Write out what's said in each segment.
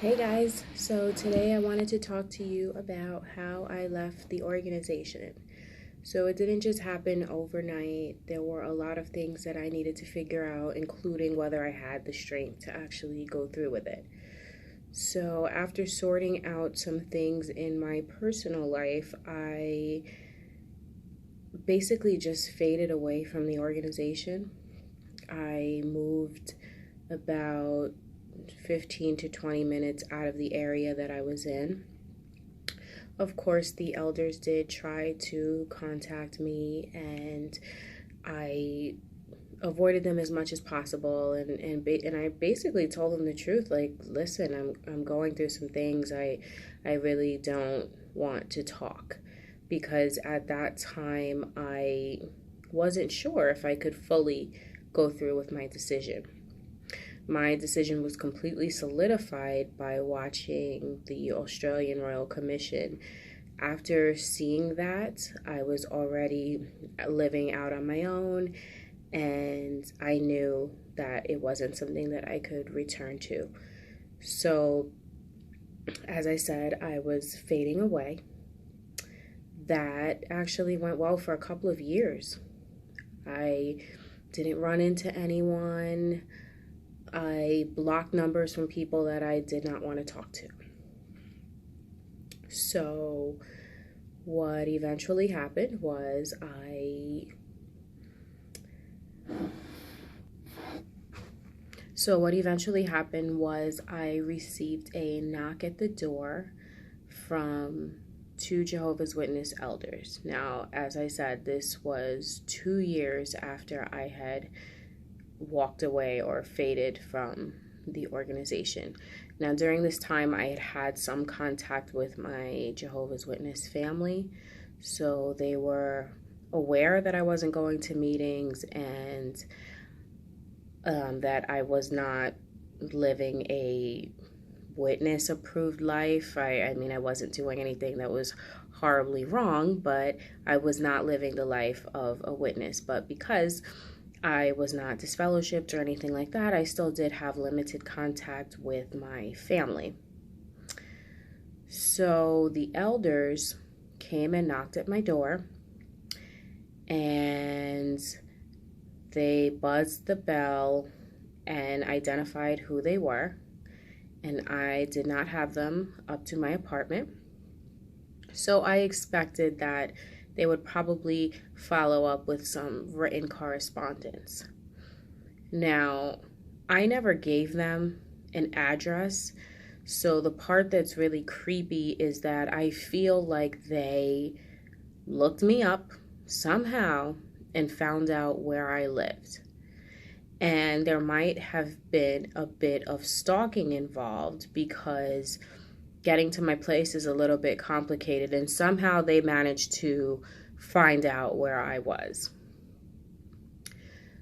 Hey guys, so today I wanted to talk to you about how I left the organization. So it didn't just happen overnight. There were a lot of things that I needed to figure out, including whether I had the strength to actually go through with it. So after sorting out some things in my personal life, I basically just faded away from the organization. I moved about 15 to 20 minutes out of the area that I was in. Of course, the elders did try to contact me, and I avoided them as much as possible. And I basically told them the truth. Like, listen, I'm going through some things. I really don't want to talk, because at that time I wasn't sure if I could fully go through with my decision. My decision was completely solidified by watching the Australian Royal Commission. After seeing that, I was already living out on my own, and I knew that it wasn't something that I could return to. So, as I said, I was fading away. That actually went well for a couple of years. I didn't run into anyone. I blocked numbers from people that I did not want to talk to. So what eventually happened was I received a knock at the door from two Jehovah's Witness elders. Now, as I said, this was 2 years after I had walked away or faded from the organization. Now, during this time, I had had some contact with my Jehovah's Witness family, so they were aware that I wasn't going to meetings and that I was not living a witness approved life. I mean, I wasn't doing anything that was horribly wrong, but I was not living the life of a witness. But because I was not disfellowshipped or anything like that, I still did have limited contact with my family. So the elders came and knocked at my door, and they buzzed the bell and identified who they were, and I did not have them up to my apartment. So I expected that they would probably follow up with some written correspondence. Now, I never gave them an address, so the part that's really creepy is that I feel like they looked me up somehow and found out where I lived. And there might have been a bit of stalking involved, because getting to my place is a little bit complicated, and somehow they managed to find out where I was.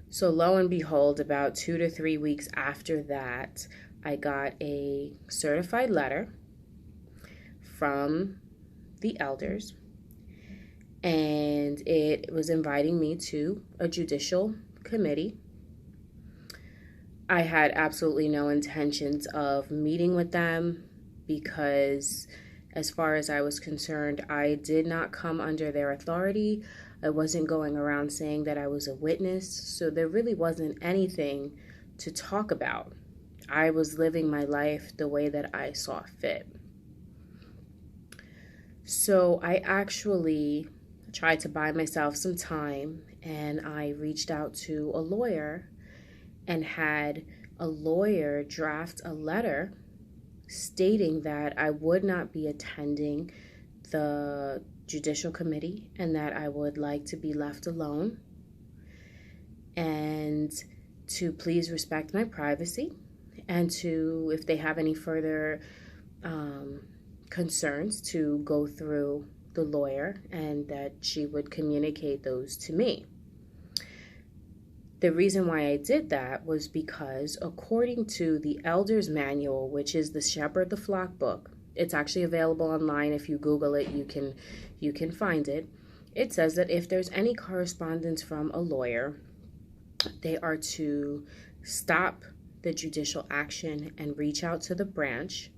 So lo and behold, about 2 to 3 weeks after that, I got a certified letter from the elders, and it was inviting me to a judicial committee. I had absolutely no intentions of meeting with them, because as far as I was concerned, I did not come under their authority. I wasn't going around saying that I was a witness, so there really wasn't anything to talk about. I was living my life the way that I saw fit. So I actually tried to buy myself some time, and I reached out to a lawyer and had a lawyer draft a letter stating that I would not be attending the judicial committee and that I would like to be left alone, and to please respect my privacy, and to, if they have any further concerns, to go through the lawyer, and that she would communicate those to me. The reason why I did that was because, according to the Elder's Manual, which is the Shepherd the Flock book, it's actually available online. If you Google it, you can find it. It says that if there's any correspondence from a lawyer, they are to stop the judicial action and reach out to the branch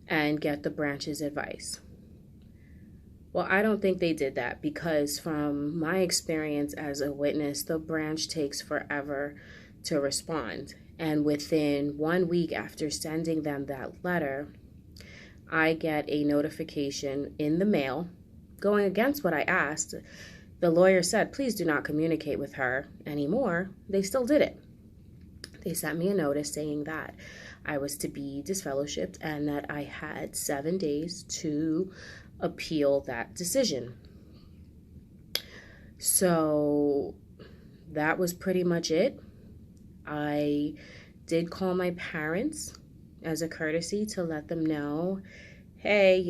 and get the branch's advice. Well, I don't think they did that, because from my experience as a witness, the branch takes forever to respond. And within 1 week after sending them that letter, I get a notification in the mail going against what I asked. The lawyer said, please do not communicate with her anymore. They still did it. They sent me a notice saying that I was to be disfellowshipped and that I had 7 days to appeal that decision. So that was pretty much it. I did call my parents as a courtesy to let them know, hey,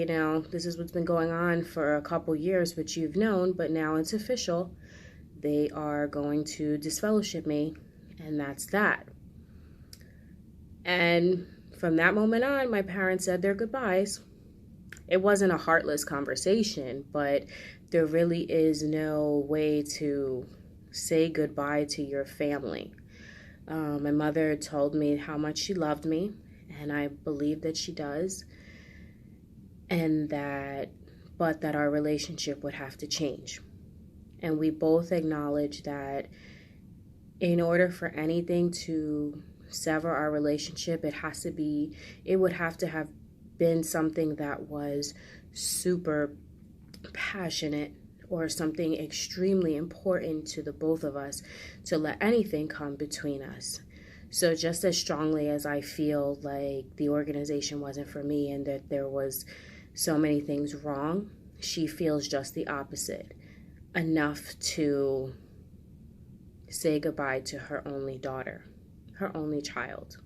this is what's been going on for a couple years, which you've known, but now it's official. They are going to disfellowship me, and that's that. And from that moment on, my parents said their goodbyes. It wasn't a heartless conversation, but there really is no way to say goodbye to your family. My mother told me how much she loved me, and I believe that she does, but that our relationship would have to change. And we both acknowledge that in order for anything to sever our relationship, it would have to have been something that was super passionate or something extremely important to the both of us to let anything come between us. So just as strongly as I feel like the organization wasn't for me and that there was so many things wrong, she feels just the opposite, enough to say goodbye to her only daughter, her only child.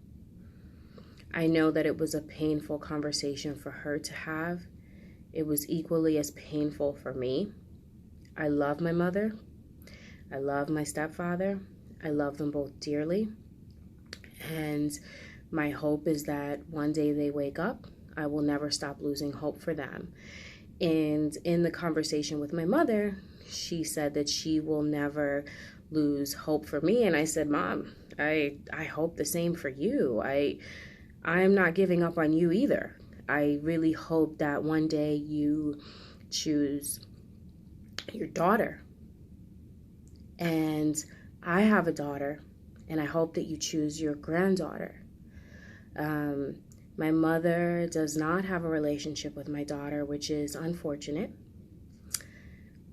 I know that it was a painful conversation for her to have. It was equally as painful for me. I love my mother. I love my stepfather. I love them both dearly. And my hope is that one day they wake up. I will never stop losing hope for them. And in the conversation with my mother, she said that she will never lose hope for me. And I said, Mom, I hope the same for you. I'm not giving up on you either. I really hope that one day you choose your daughter. And I have a daughter, and I hope that you choose your granddaughter. My mother does not have a relationship with my daughter, which is unfortunate.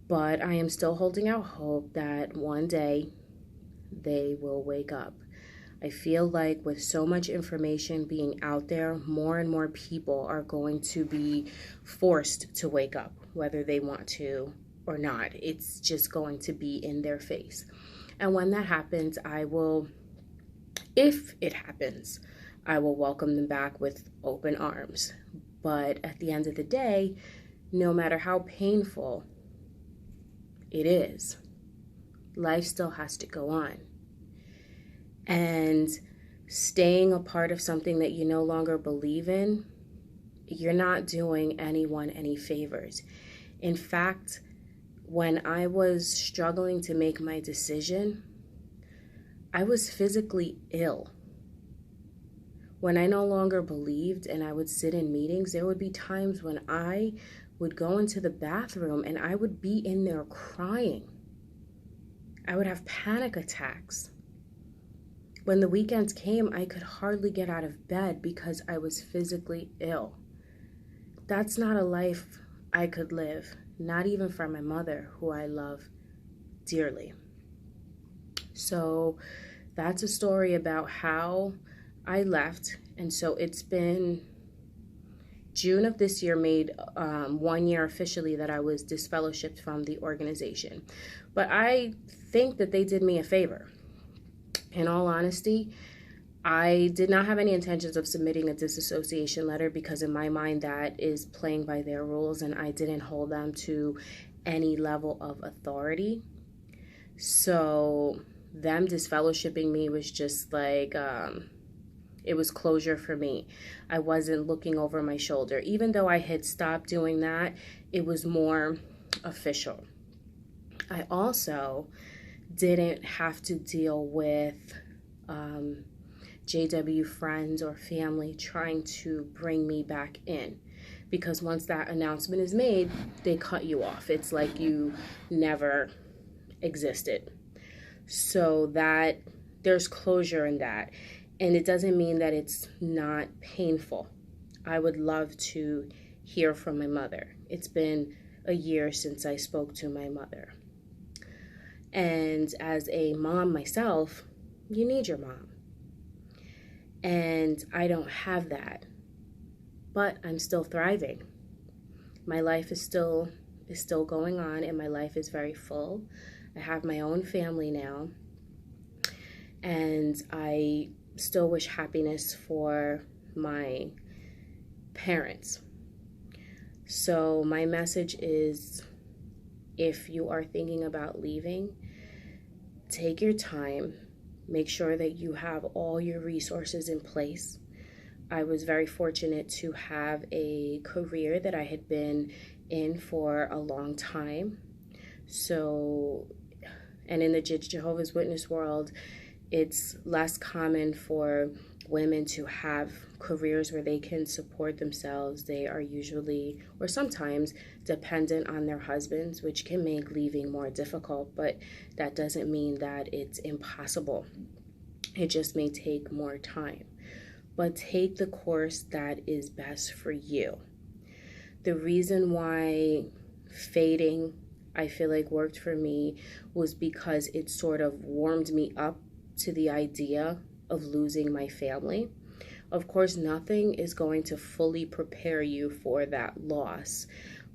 But I am still holding out hope that one day they will wake up. I feel like with so much information being out there, more and more people are going to be forced to wake up, whether they want to or not. It's just going to be in their face. And when that happens, if it happens, I will welcome them back with open arms. But at the end of the day, no matter how painful it is, life still has to go on. And staying a part of something that you no longer believe in, you're not doing anyone any favors. In fact, when I was struggling to make my decision, I was physically ill. When I no longer believed and I would sit in meetings, there would be times when I would go into the bathroom and I would be in there crying. I would have panic attacks. When the weekends came, I could hardly get out of bed because I was physically ill. That's not a life I could live, not even for my mother, who I love dearly. So that's a story about how I left. And so it's been June of this year made 1 year officially that I was disfellowshipped from the organization. But I think that they did me a favor. In all honesty, I did not have any intentions of submitting a disassociation letter because in my mind that is playing by their rules and I didn't hold them to any level of authority. So them disfellowshipping me was just like, it was closure for me. I wasn't looking over my shoulder. Even though I had stopped doing that, it was more official. I also didn't have to deal with JW friends or family trying to bring me back in. Because once that announcement is made, they cut you off. It's like you never existed. So that there's closure in that. And it doesn't mean that it's not painful. I would love to hear from my mother. It's been a year since I spoke to my mother. And as a mom myself, you need your mom. And I don't have that. But I'm still thriving. My life is still going on, and my life is very full. I have my own family now, and I still wish happiness for my parents. So my message is, if you are thinking about leaving, take your time. Make sure that you have all your resources in place. I was very fortunate to have a career that I had been in for a long time. So, and in the Jehovah's Witness world, it's less common for women to have careers where they can support themselves. They are usually, or sometimes, dependent on their husbands, which can make leaving more difficult, but that doesn't mean that it's impossible. It just may take more time. But take the course that is best for you. The reason why fading, I feel like, worked for me was because it sort of warmed me up to the idea of losing my family. Of course, nothing is going to fully prepare you for that loss,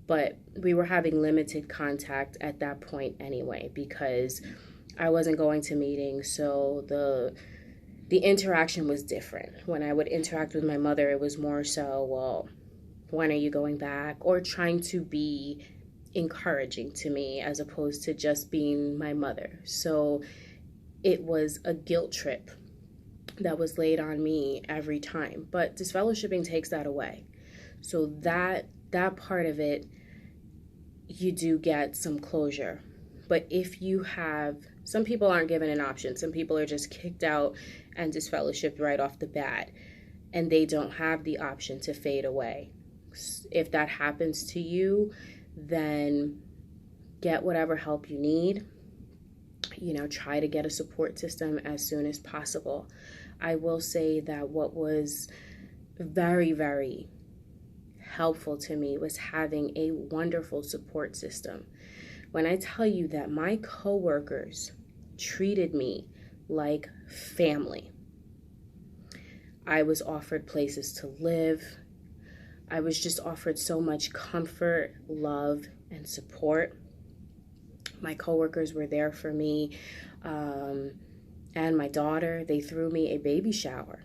but we were having limited contact at that point anyway, because I wasn't going to meetings, so the interaction was different. When I would interact with my mother, it was more so, well, when are you going back? Or trying to be encouraging to me as opposed to just being my mother. So it was a guilt trip that was laid on me every time. But disfellowshipping takes that away. So that part of it, you do get some closure. But if you have, some people aren't given an option. Some people are just kicked out and disfellowshipped right off the bat, and they don't have the option to fade away. If that happens to you, then get whatever help you need. Try to get a support system as soon as possible. I will say that what was very, very helpful to me was having a wonderful support system. When I tell you that my coworkers treated me like family. I was offered places to live. I was just offered so much comfort, love, and support. My coworkers were there for me, and my daughter. They threw me a baby shower.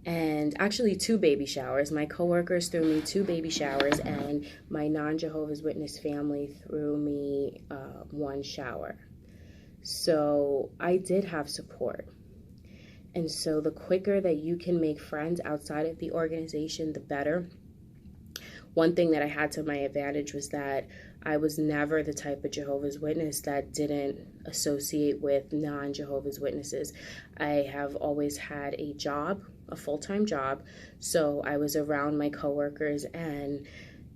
And actually 2 baby showers. My coworkers threw me 2 baby showers, and my non-Jehovah's Witness family threw me 1 shower. So I did have support. And so the quicker that you can make friends outside of the organization, the better. One thing that I had to my advantage was that I was never the type of Jehovah's Witness that didn't associate with non-Jehovah's Witnesses. I have always had a job, a full-time job, so I was around my coworkers and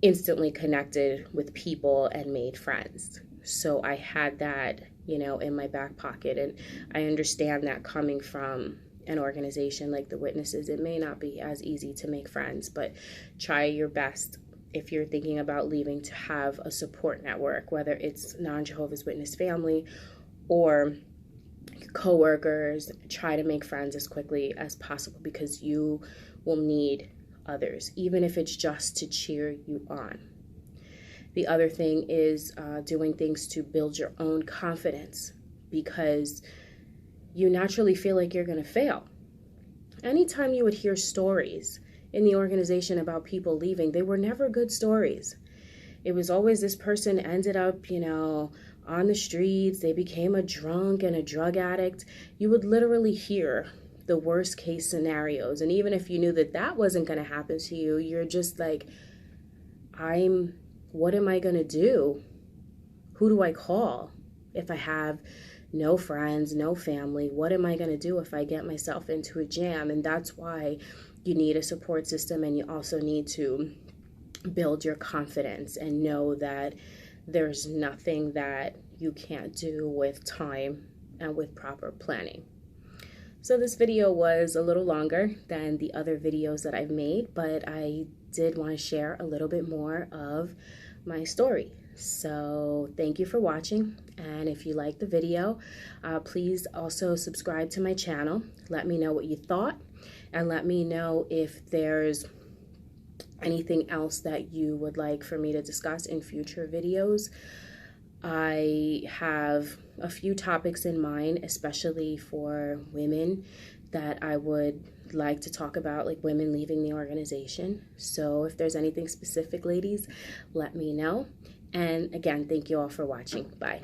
instantly connected with people and made friends. So I had that, in my back pocket, and I understand that coming from an organization like the Witnesses, it may not be as easy to make friends, but try your best if you're thinking about leaving to have a support network, whether it's non-Jehovah's Witness family or coworkers. Try to make friends as quickly as possible because you will need others, even if it's just to cheer you on. The other thing is doing things to build your own confidence, because you naturally feel like you're going to fail. Anytime you would hear stories in the organization about people leaving, they were never good stories. It was always this person ended up, on the streets. They became a drunk and a drug addict. You would literally hear the worst case scenarios. And even if you knew that that wasn't going to happen to you, you're just like, what am I going to do? Who do I call if I have, no friends, no family. What am I going to do if I get myself into a jam? And that's why you need a support system, and you also need to build your confidence and know that there's nothing that you can't do with time and with proper planning. So this video was a little longer than the other videos that I've made, but I did want to share a little bit more of my story. So thank you for watching, and if you liked the video, please also subscribe to my channel. Let me know what you thought, and let me know if there's anything else that you would like for me to discuss in future videos. I have a few topics in mind, especially for women, that I would like to talk about, like women leaving the organization. So if there's anything specific, ladies, let me know. And again, thank you all for watching. Bye.